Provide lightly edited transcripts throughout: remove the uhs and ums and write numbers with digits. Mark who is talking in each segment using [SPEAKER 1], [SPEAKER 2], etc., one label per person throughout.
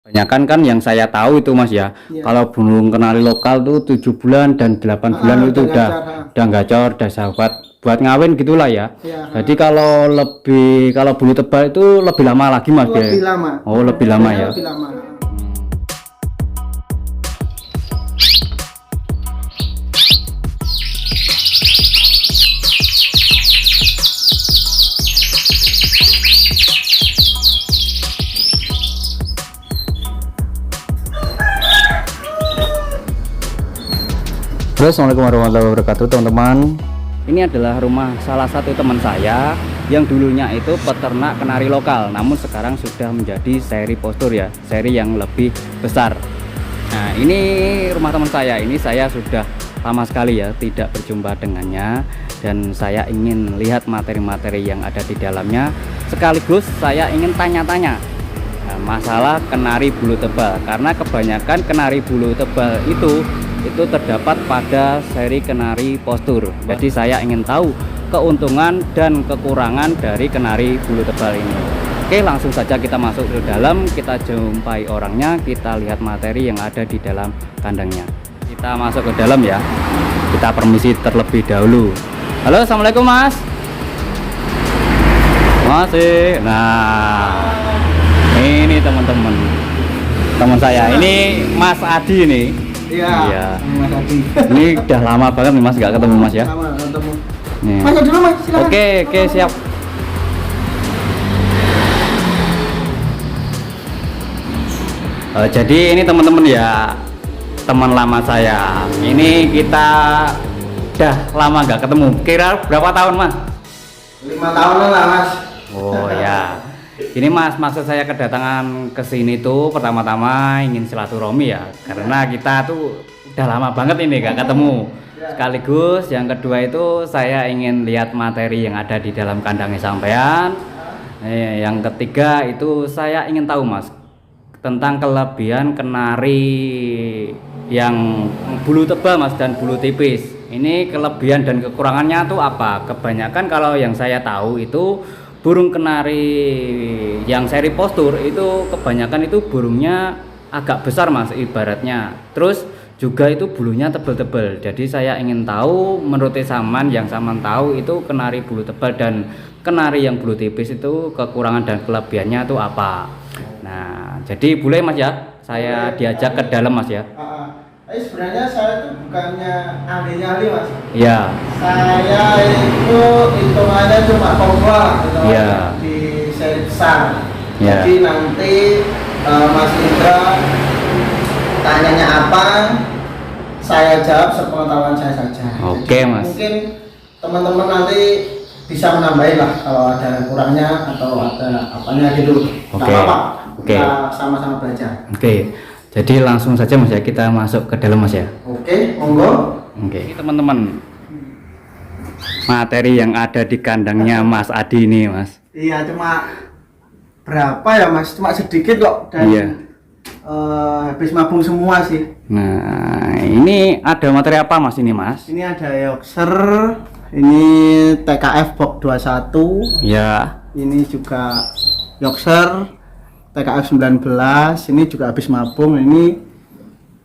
[SPEAKER 1] Kebanyakan kan yang saya tahu itu Mas ya,
[SPEAKER 2] Iya.
[SPEAKER 1] kalau burung kenari lokal tuh 7 bulan dan 8 bulan itu
[SPEAKER 2] udah
[SPEAKER 1] udah gacor, udah sahabat buat ngawin gitulah ya.
[SPEAKER 2] Ya,
[SPEAKER 1] Jadi kalau bulu tebal itu lebih lama lagi Mas ya.
[SPEAKER 2] lebih lama.
[SPEAKER 1] Oh, lebih lama ya.
[SPEAKER 2] Lebih lama.
[SPEAKER 1] Assalamualaikum warahmatullahi wabarakatuh teman-teman. Ini adalah rumah salah satu teman saya yang dulunya itu peternak kenari lokal, namun sekarang sudah menjadi seri postur ya, seri yang lebih besar. Nah, ini rumah teman saya. Ini saya sudah lama sekali ya tidak berjumpa dengannya, dan saya ingin lihat materi-materi yang ada di dalamnya. Sekaligus saya ingin tanya-tanya masalah kenari bulu tebal, karena kebanyakan kenari bulu tebal itu terdapat pada seri kenari postur. Jadi saya ingin tahu keuntungan dan kekurangan dari kenari bulu tebal ini. Oke, langsung saja kita masuk ke dalam, kita jumpai orangnya, kita lihat materi yang ada di dalam kandangnya. Kita masuk ke dalam ya. Kita permisi terlebih dahulu. Halo, assalamualaikum Mas. Masih. Nah, ini teman-teman, teman saya ini Mas Adi nih.
[SPEAKER 2] Iya. Mas Adi.
[SPEAKER 1] Ini udah lama banget nih Mas nggak ketemu Mas ya.
[SPEAKER 2] Lama ketemu.
[SPEAKER 1] Nih.
[SPEAKER 2] Mas dulu Mas, silakan.
[SPEAKER 1] Oke, siap. Jadi ini teman-teman ya, teman lama saya. Ini kita udah lama nggak ketemu. Kira berapa tahun Mas?
[SPEAKER 2] 5 tahunan lah Mas.
[SPEAKER 1] Oh ya. Ini Mas, maksud saya kedatangan ke sini tuh pertama-tama ingin silaturahmi ya, karena kita tuh udah lama banget ini gak ketemu. Sekaligus yang kedua itu saya ingin lihat materi yang ada di dalam kandangnya sampean. Yang ketiga itu saya ingin tahu Mas tentang kelebihan kenari yang bulu tebal Mas dan bulu tipis. Ini kelebihan dan kekurangannya tuh apa? Kebanyakan kalau yang saya tahu itu burung kenari yang seri postur itu kebanyakan itu burungnya agak besar Mas ibaratnya, terus juga itu bulunya tebal-tebal. Jadi saya ingin tahu menurut Saman, yang Saman tahu itu kenari bulu tebal dan kenari yang bulu tipis itu kekurangan dan kelebihannya itu apa. Nah, jadi boleh Mas ya, saya diajak ke dalam Mas ya.
[SPEAKER 2] Sebenarnya saya itu bukannya ahli Mas.
[SPEAKER 1] Iya.
[SPEAKER 2] Saya itu hitungannya cuma pemula di seri besar.
[SPEAKER 1] Ya.
[SPEAKER 2] Jadi nanti Mas Indra tanyanya apa, saya jawab sepengetahuan saya saja.
[SPEAKER 1] Oke,
[SPEAKER 2] jadi,
[SPEAKER 1] Mas.
[SPEAKER 2] mungkin teman-teman nanti bisa menambahin lah kalau ada kurangnya atau ada apanya gitu.
[SPEAKER 1] Oke.
[SPEAKER 2] Gak apa-apa.
[SPEAKER 1] Oke.
[SPEAKER 2] Kita sama-sama belajar.
[SPEAKER 1] Oke. Jadi langsung saja Mas ya, kita masuk ke dalam Mas ya.
[SPEAKER 2] Oke, monggo.
[SPEAKER 1] Oke, ini teman-teman, materi yang ada di kandangnya Mas Adi ini Mas.
[SPEAKER 2] Iya, cuma berapa ya Mas? Cuma sedikit kok, dan
[SPEAKER 1] Iya.
[SPEAKER 2] habis mabung semua sih.
[SPEAKER 1] Nah, ini ada materi apa Mas ini Mas?
[SPEAKER 2] Ini ada Yorkshire, ini TKF Box 21.
[SPEAKER 1] Ya.
[SPEAKER 2] Ini juga Yorkshire TKF 19, ini juga habis mabung. Ini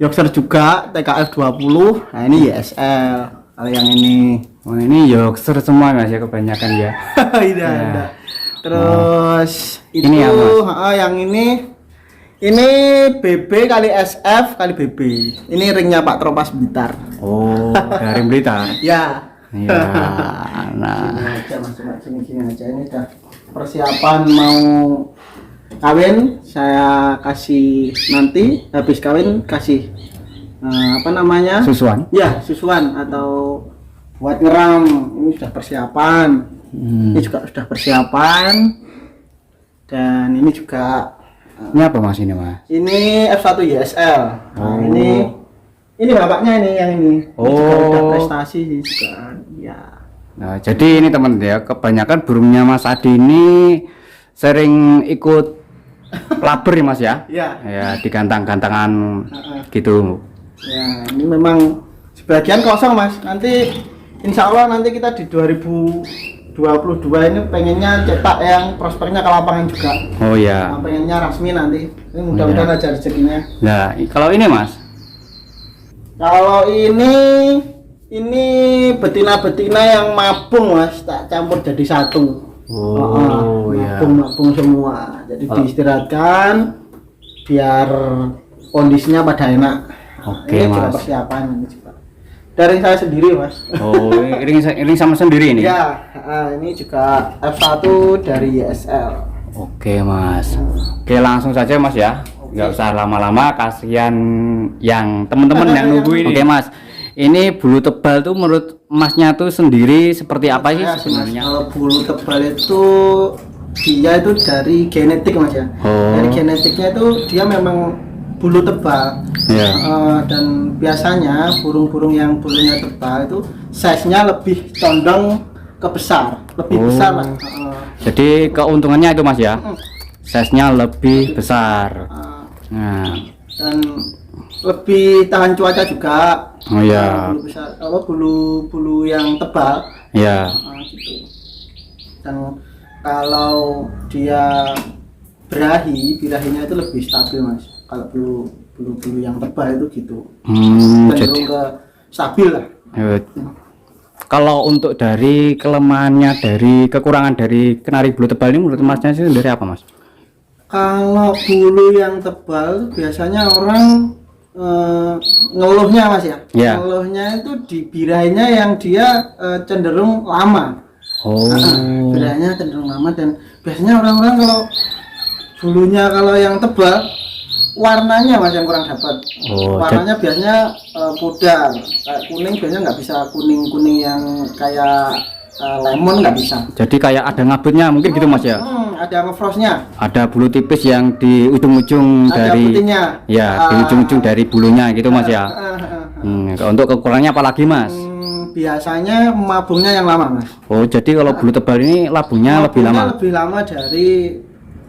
[SPEAKER 2] Yorkshire juga TKF 20. Nah, ini YSL. Kalau yang ini,
[SPEAKER 1] Oh, ini Yorkshire semua Mas ya kebanyakan ya.
[SPEAKER 2] iya,
[SPEAKER 1] Ya.
[SPEAKER 2] Terus itu
[SPEAKER 1] Ini ya, Mas?
[SPEAKER 2] yang ini BB kali SF kali BB. Ini ringnya Pak Tropas Blitar.
[SPEAKER 1] Oh, dari Blitar.
[SPEAKER 2] Ya.
[SPEAKER 1] Ya. Nah,
[SPEAKER 2] Sini aja Mas, cuma sini aja. Ini udah persiapan mau kawin. Saya kasih nanti habis kawin kasih apa namanya?
[SPEAKER 1] susuan.
[SPEAKER 2] Ya, susuan atau buat ngeram. Ini sudah persiapan. Ini juga sudah persiapan. Dan ini juga
[SPEAKER 1] Ini apa Mas ini Mas?
[SPEAKER 2] ini F1 YSL. Nah,
[SPEAKER 1] Oh.
[SPEAKER 2] ini bapaknya ini yang ini. Ini juga udah
[SPEAKER 1] Oh.
[SPEAKER 2] prestasi sih juga. Ya.
[SPEAKER 1] Nah, jadi ini teman ya, kebanyakan burungnya Mas Adi ini sering ikut labur ya Mas ya?
[SPEAKER 2] Ya.
[SPEAKER 1] Ya, di gantang-gantangan gitu.
[SPEAKER 2] Ya, ini memang sebagian kosong Mas. Nanti insya Allah nanti kita di 2023 22 ini pengennya cetak yang prospeknya ke lapangan juga.
[SPEAKER 1] Oh ya.
[SPEAKER 2] Nah, pengennya rasmi nanti. Ini mudah-mudahan aja rezekinya.
[SPEAKER 1] Nah, kalau ini Mas?
[SPEAKER 2] Kalau ini betina-betina yang mabung Mas, tak campur jadi satu.
[SPEAKER 1] Oh, iya.
[SPEAKER 2] Mabung semua. Jadi diistirahatkan biar kondisinya pada enak.
[SPEAKER 1] Oke,
[SPEAKER 2] ini juga
[SPEAKER 1] Mas.
[SPEAKER 2] persiapan ini juga. Dari saya sendiri Mas.
[SPEAKER 1] Oh, ini sama sendiri ini?
[SPEAKER 2] Ya, ini juga F1 dari YSL.
[SPEAKER 1] Oke Mas. Oke langsung saja Mas ya. Nggak usah lama-lama, kasihan yang teman-teman yang nunggu ini. Oke Mas. Ini bulu tebal tuh menurut Masnya tuh sendiri seperti apa sih sebenarnya?
[SPEAKER 2] Kalau bulu tebal itu dia itu dari genetik Mas ya.
[SPEAKER 1] Oh.
[SPEAKER 2] Dari genetiknya itu dia memang bulu tebal.
[SPEAKER 1] Iya.
[SPEAKER 2] Dan biasanya burung-burung yang bulunya tebal itu size-nya lebih condong ke besar, lebih besar Mas.
[SPEAKER 1] Jadi keuntungannya itu Mas ya. Size-nya lebih besar. Nah,
[SPEAKER 2] dan lebih tahan cuaca juga.
[SPEAKER 1] Oh ya.
[SPEAKER 2] Bulu besar, bulu yang tebal.
[SPEAKER 1] Ya.
[SPEAKER 2] Gitu. Dan kalau dia birahinya itu lebih stabil Mas. Kalau bulu yang tebal itu gitu. Cenderung ke stabil lah.
[SPEAKER 1] Kalau untuk dari kelemahannya, dari kekurangan dari kenari bulu tebal ini menurut Masnya sih dari apa Mas?
[SPEAKER 2] Kalau bulu yang tebal biasanya orang ngeluhnya Mas ya.
[SPEAKER 1] Yeah.
[SPEAKER 2] Ngeluhnya itu di birahinya yang dia cenderung lama.
[SPEAKER 1] Oh.
[SPEAKER 2] Birahinya cenderung lama dan biasanya orang-orang kalau bulunya kalau yang tebal warnanya Mas yang kurang dapat. Warnanya biasanya pudar, kayak kuning biasanya nggak bisa kuning yang kayak lemon nggak bisa.
[SPEAKER 1] Jadi kayak ada ngabutnya mungkin gitu Mas ya?
[SPEAKER 2] Ada ngefrostnya.
[SPEAKER 1] Ada bulu tipis yang di ujung-ujung dari
[SPEAKER 2] putihnya.
[SPEAKER 1] Ya, di ujung-ujung dari bulunya gitu Mas ya. Untuk kekurangannya apa lagi Mas?
[SPEAKER 2] Biasanya mabungnya yang lama Mas.
[SPEAKER 1] Oh, jadi kalau bulu tebal ini labungnya lebih lama.
[SPEAKER 2] Lebih lama dari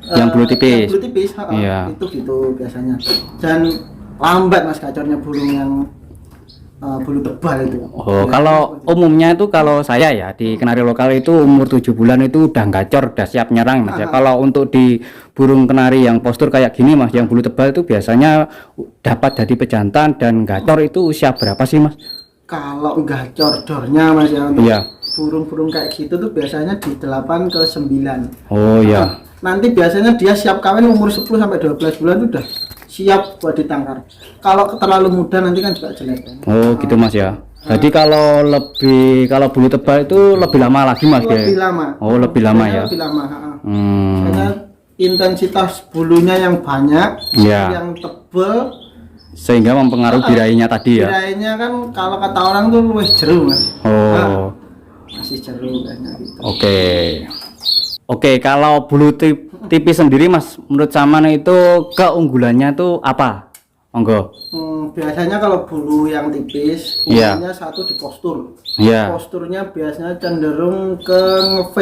[SPEAKER 1] yang bulu tipis.
[SPEAKER 2] Bulu tipis,
[SPEAKER 1] iya.
[SPEAKER 2] Itu gitu biasanya. Dan lambat Mas gacornya burung yang bulu tebal itu.
[SPEAKER 1] Oh, ya, kalau umumnya itu kalau saya ya di kenari lokal itu umur 7 bulan itu udah gacor, udah siap nyerang Mas ya. Kalau untuk di burung kenari yang postur kayak gini Mas, yang bulu tebal itu biasanya dapat jadi pejantan dan gacor itu usia berapa sih Mas?
[SPEAKER 2] Kalau gacor dornya Mas ya untuk
[SPEAKER 1] iya.
[SPEAKER 2] Burung-burung kayak gitu tuh biasanya di 8 ke 9.
[SPEAKER 1] Oh iya.
[SPEAKER 2] Nanti biasanya dia siap kawin umur 10 sampai 12 bulan itu udah siap buat ditangkar. Kalau terlalu muda nanti kan juga jelek.
[SPEAKER 1] Oh, gitu Mas ya. Jadi kalau bulu tebal itu lebih lama lagi Mas ya?
[SPEAKER 2] Lebih lama.
[SPEAKER 1] Oh, lebih lama ya.
[SPEAKER 2] Lebih lama, karena intensitas bulunya yang banyak, yang tebal
[SPEAKER 1] sehingga mempengaruhi birahinya tadi ya.
[SPEAKER 2] Birahinya kan kalau kata orang tuh luwes jeru Mas.
[SPEAKER 1] Oh.
[SPEAKER 2] Masih jeru kayaknya gitu.
[SPEAKER 1] Oke, kalau bulu tipis sendiri Mas, menurut Saman itu keunggulannya tuh apa? Monggo.
[SPEAKER 2] Biasanya kalau bulu yang tipis, unggulannya satu di postur. Posturnya biasanya cenderung ke nge-V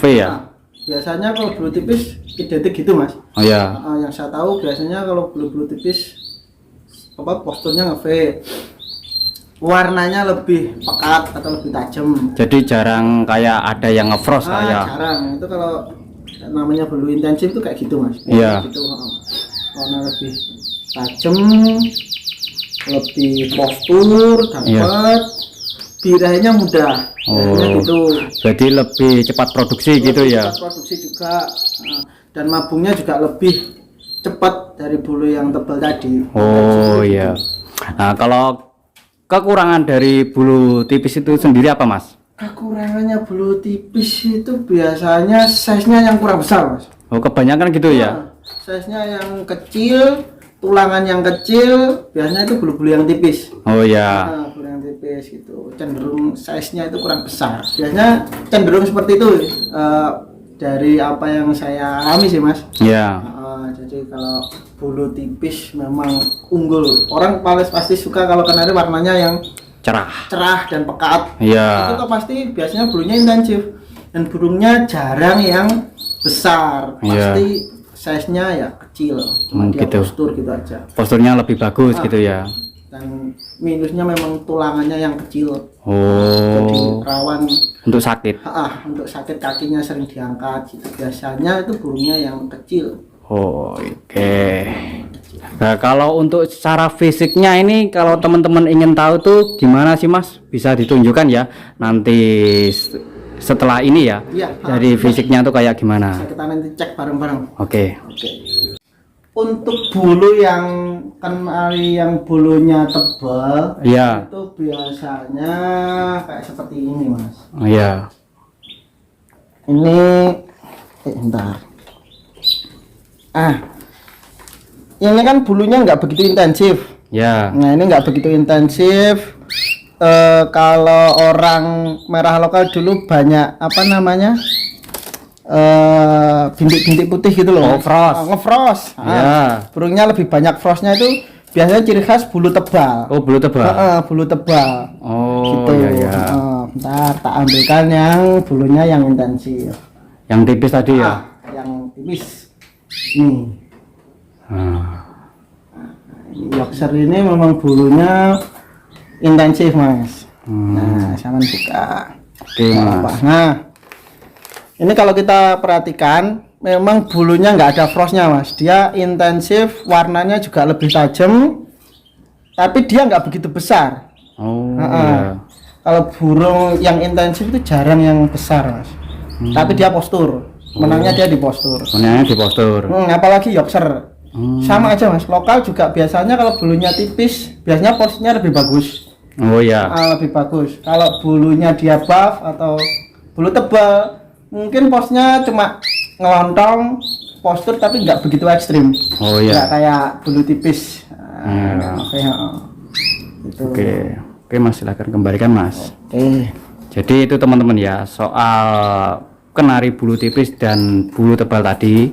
[SPEAKER 2] ya. Nah, biasanya kalau bulu tipis identik gitu Mas. Yang saya tahu biasanya kalau bulu tipis posturnya nge-V. Warnanya lebih pekat atau lebih tajam. Jadi
[SPEAKER 1] jarang kayak ada yang ngefrost kayak.
[SPEAKER 2] Jarang. Itu kalau namanya bulu intensif itu kayak gitu Mas.
[SPEAKER 1] Iya.
[SPEAKER 2] Gitu, warna lebih tajam, lebih postur, dapat. Birahinya mudah. Gitu.
[SPEAKER 1] Jadi lebih cepat produksi gitu ya.
[SPEAKER 2] Cepat produksi juga. Dan mabungnya juga lebih cepat dari bulu yang tebal tadi.
[SPEAKER 1] Oh iya. Nah, kalau kekurangan dari bulu tipis itu sendiri apa Mas?
[SPEAKER 2] Kekurangannya bulu tipis itu biasanya size-nya yang kurang besar Mas.
[SPEAKER 1] Oh, kebanyakan gitu ya?
[SPEAKER 2] Size-nya yang kecil, tulangan yang kecil, biasanya itu bulu-bulu yang tipis.
[SPEAKER 1] Oh ya.
[SPEAKER 2] Bulu yang tipis gitu, cenderung size-nya itu kurang besar. Biasanya cenderung seperti itu dari apa yang saya alami sih Mas.
[SPEAKER 1] Iya.
[SPEAKER 2] Jadi kalau bulu tipis memang unggul. Orang pasti suka kalau kenari warnanya yang cerah dan pekat.
[SPEAKER 1] Iya.
[SPEAKER 2] Itu pasti biasanya bulunya intensif dan burungnya jarang yang besar. Pasti size-nya ya kecil. Cuma dia
[SPEAKER 1] gitu.
[SPEAKER 2] Postur gitu aja.
[SPEAKER 1] Posturnya lebih bagus gitu ya.
[SPEAKER 2] Dan minusnya memang tulangannya yang kecil.
[SPEAKER 1] Oh.
[SPEAKER 2] Jadi rawan
[SPEAKER 1] Untuk sakit.
[SPEAKER 2] Untuk sakit kakinya sering diangkat gitu. Biasanya itu burungnya yang kecil.
[SPEAKER 1] Oh, oke. Nah, kalau untuk secara fisiknya ini kalau teman-teman ingin tahu tuh gimana sih Mas? Bisa ditunjukkan ya nanti setelah ini ya.
[SPEAKER 2] Iya.
[SPEAKER 1] Jadi fisiknya tuh kayak gimana?
[SPEAKER 2] Bisa kita nanti cek bareng-bareng.
[SPEAKER 1] Oke.
[SPEAKER 2] Untuk bulu yang kenali yang bulunya tebal,
[SPEAKER 1] Iya.
[SPEAKER 2] itu biasanya kayak seperti ini Mas.
[SPEAKER 1] Oh, iya.
[SPEAKER 2] Ini bentar. Ini kan bulunya nggak begitu intensif.
[SPEAKER 1] Ya.
[SPEAKER 2] Nah ini nggak begitu intensif. Kalau orang merah lokal dulu banyak apa namanya bintik-bintik putih gitu loh.
[SPEAKER 1] Oh, frost.
[SPEAKER 2] Ngefrost.
[SPEAKER 1] Ya.
[SPEAKER 2] Burungnya lebih banyak frostnya itu biasanya ciri khas bulu tebal.
[SPEAKER 1] Oh, bulu tebal.
[SPEAKER 2] Bulu tebal.
[SPEAKER 1] Oh,
[SPEAKER 2] Gitu.
[SPEAKER 1] iya ya.
[SPEAKER 2] Bentar, tak ambilkan yang bulunya yang intensif.
[SPEAKER 1] Yang tipis tadi ya.
[SPEAKER 2] Yang tipis. Nih. Yorkshire ini memang bulunya intensif Mas. Nah, jangan buka.
[SPEAKER 1] Oke Mas.
[SPEAKER 2] Nah, ini kalau kita perhatikan, memang bulunya nggak ada frostnya Mas. Dia intensif, warnanya juga lebih tajam, tapi dia nggak begitu besar.
[SPEAKER 1] Oh, iya.
[SPEAKER 2] Kalau burung yang intensif itu jarang yang besar Mas. Tapi dia postur. Menangnya dia di postur.
[SPEAKER 1] Menangnya di postur.
[SPEAKER 2] Apalagi Yorkshire. Sama aja Mas. Lokal juga biasanya kalau bulunya tipis, biasanya posturnya lebih bagus.
[SPEAKER 1] Oh iya.
[SPEAKER 2] Lebih bagus. Kalau bulunya dia buff atau bulu tebal, mungkin posnya cuma ngelontong postur tapi nggak begitu ekstrim.
[SPEAKER 1] Oh iya.
[SPEAKER 2] Nggak kayak bulu tipis.
[SPEAKER 1] Oke. Oke Mas, silakan kembalikan Mas.
[SPEAKER 2] Oke.
[SPEAKER 1] Jadi itu teman-teman ya, soal kenari bulu tipis dan bulu tebal tadi,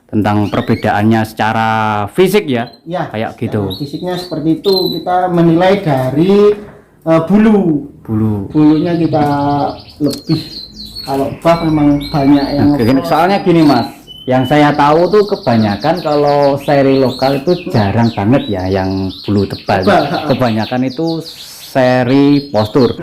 [SPEAKER 1] tentang perbedaannya secara fisik ya, kayak gitu.
[SPEAKER 2] Fisiknya seperti itu, kita menilai dari bulunya kita lebih, kalau buff memang banyak yang
[SPEAKER 1] soalnya gini Mas, yang saya tahu tuh kebanyakan kalau seri lokal itu jarang banget ya yang bulu tebal. Kebanyakan itu seri postur.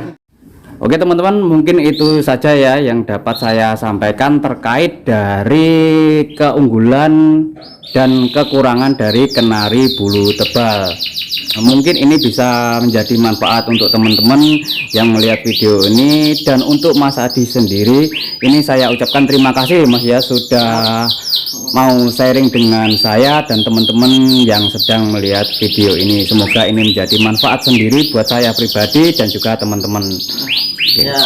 [SPEAKER 1] Oke teman-teman, mungkin itu saja ya yang dapat saya sampaikan terkait dari keunggulan dan kekurangan dari kenari bulu tebal. Mungkin ini bisa menjadi manfaat untuk teman-teman yang melihat video ini, dan untuk Mas Adi sendiri ini saya ucapkan terima kasih Mas ya sudah mau sharing dengan saya dan teman-teman yang sedang melihat video ini. Semoga ini menjadi manfaat sendiri buat saya pribadi dan juga teman-teman.
[SPEAKER 2] Ya,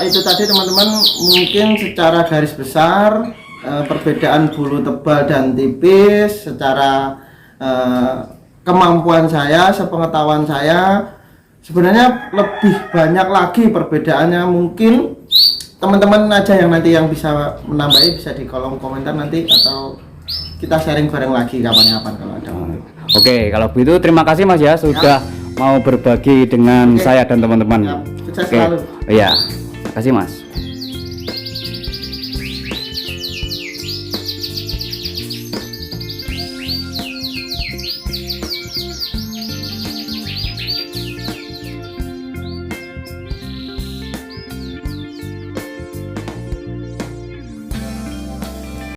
[SPEAKER 2] itu tadi teman-teman, mungkin secara garis besar perbedaan bulu tebal dan tipis secara kemampuan saya, sepengetahuan saya, sebenarnya lebih banyak lagi perbedaannya. Mungkin teman-teman aja yang nanti yang bisa menambahi, bisa di kolom komentar nanti, atau kita sharing bareng lagi kapan-kapan kalau ada.
[SPEAKER 1] Oke, kalau begitu terima kasih Mas ya sudah mau berbagi dengan saya dan teman-teman.
[SPEAKER 2] Sukses selalu.
[SPEAKER 1] Iya, terima kasih Mas.